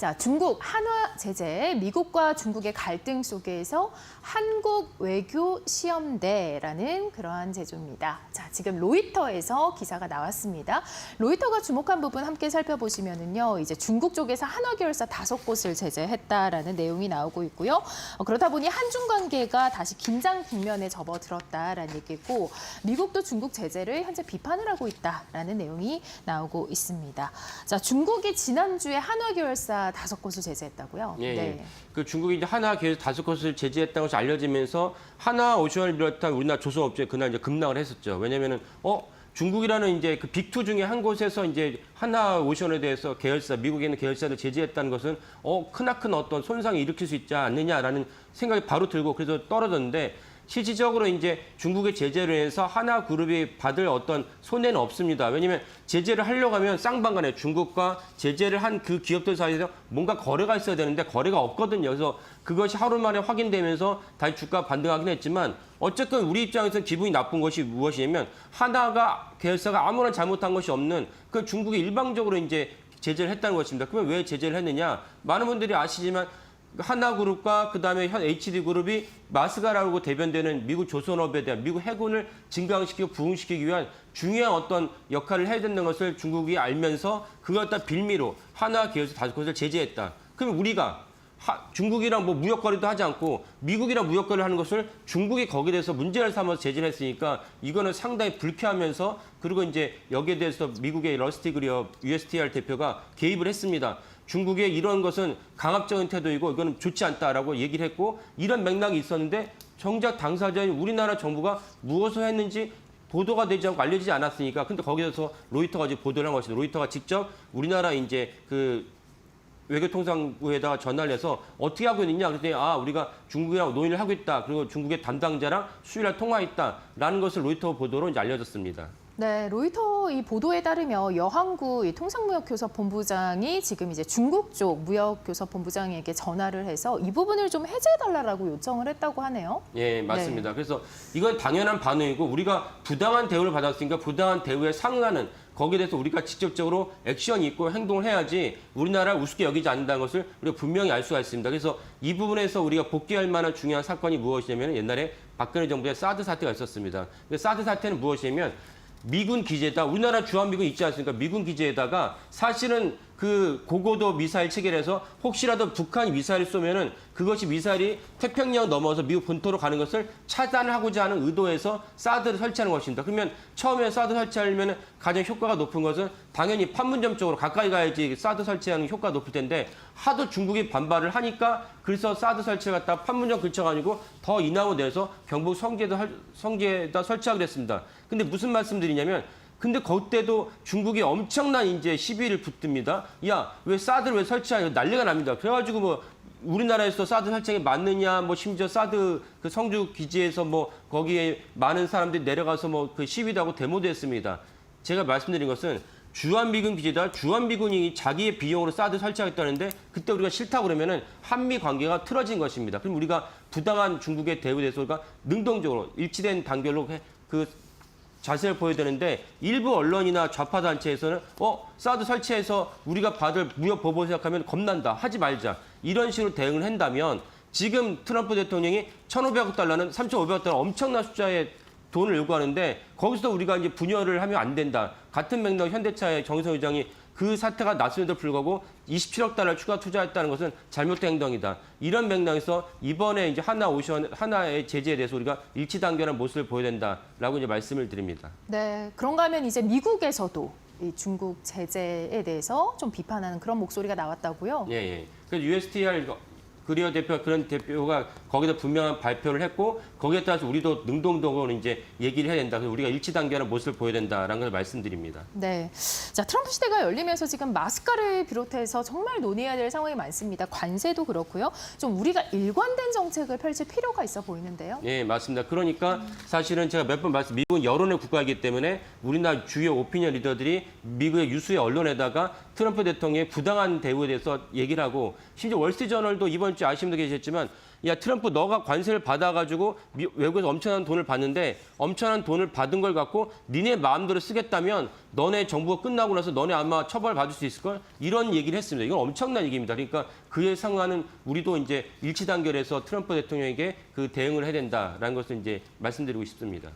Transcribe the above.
자, 중국 한화 제재, 미국과 중국의 갈등 속에서 한국 외교 시험대라는 그러한 제조입니다. 자, 지금 로이터에서 기사가 나왔습니다. 로이터가 주목한 부분 함께 살펴보시면은요, 이제 중국 쪽에서 한화 계열사 5곳을 제재했다라는 내용이 나오고 있고요. 그러다 보니 한중 관계가 다시 긴장 국면에 접어들었다라는 얘기고, 미국도 중국 제재를 현재 비판을 하고 있다라는 내용이 나오고 있습니다. 자, 중국이 지난주에 한화 계열사 5곳을 제재했다고요? 예, 네. 예. 그 중국이 이제 한화 계열사 5곳을 제재했다는 것이 알려지면서 한화 오션을 비롯한 우리나라 조선업체 그날 이제 급락을 했었죠. 왜냐면은 중국이라는 이제 그 빅2 중에 한 곳에서 이제 한화 오션에 대해서 계열사, 미국에 있는 계열사를 제재했다는 것은 크나큰 어떤 손상을 일으킬 수 있지 않느냐라는 생각이 바로 들고 그래서 떨어졌는데 실질적으로 이제 중국의 제재를 해서 하나그룹이 받을 어떤 손해는 없습니다. 왜냐하면 제재를 하려고 하면 쌍방간에 중국과 제재를 한 그 기업들 사이에서 뭔가 거래가 있어야 되는데 거래가 없거든요. 그래서 그것이 하루 만에 확인되면서 다시 주가 반등하긴 했지만 어쨌든 우리 입장에서 기분이 나쁜 것이 무엇이냐면 하나가 계열사가 아무런 잘못한 것이 없는 그 중국이 일방적으로 이제 제재를 했다는 것입니다. 그러면 왜 제재를 했느냐? 많은 분들이 아시지만 하나그룹과 그다음에 현 HD그룹이 마스가라고 대변되는 미국 조선업에 대한 미국 해군을 증강시키고 부흥시키기 위한 중요한 어떤 역할을 해야 된다는 것을 중국이 알면서 그걸 갖다 빌미로 하나 계열사 5곳을 제재했다. 그럼 우리가 중국이랑 뭐 무역거래도 하지 않고 미국이랑 무역거래를 하는 것을 중국이 거기에 대해서 문제를 삼아서 제재를 했으니까 이거는 상당히 불쾌하면서 그리고 이제 여기에 대해서 미국의 러스티 그리어 USTR 대표가 개입을 했습니다. 중국의 이런 것은 강압적인 태도이고 이거는 좋지 않다라고 얘기를 했고 이런 맥락이 있었는데 정작 당사자인 우리나라 정부가 무엇을 했는지 보도가 되지 않고 알려지지 않았으니까 근데 거기에서 로이터가 이제 보도를 한 것이죠. 로이터가 직접 우리나라 이제 그 외교통상부에다가 전화를 해서 어떻게 하고 있느냐 그랬더니 우리가 중국이랑 논의를 하고 있다. 그리고 중국의 담당자랑 수요일날 통화했다라는 것을 로이터 보도로 이제 알려졌습니다. 네, 로이터 이 보도에 따르면 여항구 이 통상무역교섭 본부장이 지금 이제 중국 쪽 무역교섭 본부장에게 전화를 해서 이 부분을 좀 해제해달라고 요청을 했다고 하네요. 예, 맞습니다. 네. 그래서 이건 당연한 반응이고 우리가 부당한 대우를 받았으니까 부당한 대우에 상응하는 거기에 대해서 우리가 직접적으로 액션이 있고 행동을 해야지 우리나라를 우습게 여기지 않는다는 것을 우리가 분명히 알 수가 있습니다. 그래서 이 부분에서 우리가 복귀할 만한 중요한 사건이 무엇이냐면 옛날에 박근혜 정부의 사드 사태가 있었습니다. 사드 사태는 무엇이냐면 미군 기지에다 우리나라 주한미군 있지 않습니까? 미군 기지에다가 사실은 그 고고도 미사일 체계에서 혹시라도 북한이 미사일을 쏘면은 그것이 미사일이 태평양 넘어서 미국 본토로 가는 것을 차단을 하고자 하는 의도에서 사드를 설치하는 것입니다. 그러면 처음에 사드 설치하려면 가장 효과가 높은 것은 당연히 판문점 쪽으로 가까이 가야지 사드 설치하는 효과가 높을 텐데 하도 중국이 반발을 하니까 그래서 사드 설치를 갖다 판문점 근처가 더 이남으로 내서 경북 성지에다 설치하게 됐습니다. 근데 무슨 말씀드리냐면 근데 그때도 중국이 엄청난 이제 시비를 붙듭니다. 야, 왜 사드를 왜 설치하냐 난리가 납니다. 그래가지고 뭐 우리나라에서 사드 설치에 맞느냐, 뭐 심지어 사드 그 성주 기지에서 뭐 거기에 많은 사람들이 내려가서 뭐 그 시위도 하고 데모도 했습니다. 제가 말씀드린 것은 주한미군 기지다 주한미군이 자기의 비용으로 사드 설치하겠다는데 그때 우리가 싫다고 그러면은 한미 관계가 틀어진 것입니다. 그럼 우리가 부당한 중국의 대우에 대해서 우리가 능동적으로 일치된 단결로 그 자세를 보여야 되는데 일부 언론이나 좌파 단체에서는 사드 설치해서 우리가 받을 무역 보복 생각하면 겁난다. 하지 말자. 이런 식으로 대응을 한다면 지금 트럼프 대통령이 1,500억 달러는 3,500억 달러 엄청난 숫자의 돈을 요구하는데 거기서 우리가 이제 분열을 하면 안 된다. 같은 맥락 현대차의 정의선 의장이 그 사태가 났음에도 불구하고 27억 달러를 추가 투자했다는 것은 잘못된 행동이다. 이런 맥락에서 이번에 이제 하나의 제재에 대해서 우리가 일치단결한 모습을 보여야 된다라고 이제 말씀을 드립니다. 네, 그런가 하면 이제 미국에서도 이 중국 제재에 대해서 좀 비판하는 그런 목소리가 나왔다고요? 예, 예. 그래서 USTR 그리어 대표 그런 대표가 거기서 분명한 발표를 했고 거기에 따라서 우리도 능동적으로 이제 얘기를 해야 된다. 그래서 우리가 일치단결한 모습을 보여야 된다라는 걸 말씀드립니다. 네, 자 트럼프 시대가 열리면서 지금 마스크를 비롯해서 정말 논의해야 될 상황이 많습니다. 관세도 그렇고요. 좀 우리가 일관된 정책을 펼칠 필요가 있어 보이는데요. 네, 맞습니다. 그러니까 사실은 제가 몇 번 말씀, 미국은 여론의 국가이기 때문에 우리나라 주요 오피니언 리더들이 미국의 유수의 언론에다가 트럼프 대통령의 부당한 대우에 대해서 얘기를 하고 심지어 월스트리트저널도 이번 주에 혹시 아시는 분도 계시겠지만 야 트럼프 너가 관세를 받아가지고 외국에서 엄청난 돈을 받는데 엄청난 돈을 받은 걸 갖고 니네 마음대로 쓰겠다면 너네 정부가 끝나고 나서 너네 아마 처벌받을 수 있을걸? 이런 얘기를 했습니다. 이건 엄청난 얘기입니다. 그러니까 그에 상응하는 우리도 이제 일치 단결해서 트럼프 대통령에게 그 대응을 해야 된다라는 것을 이제 말씀드리고 싶습니다.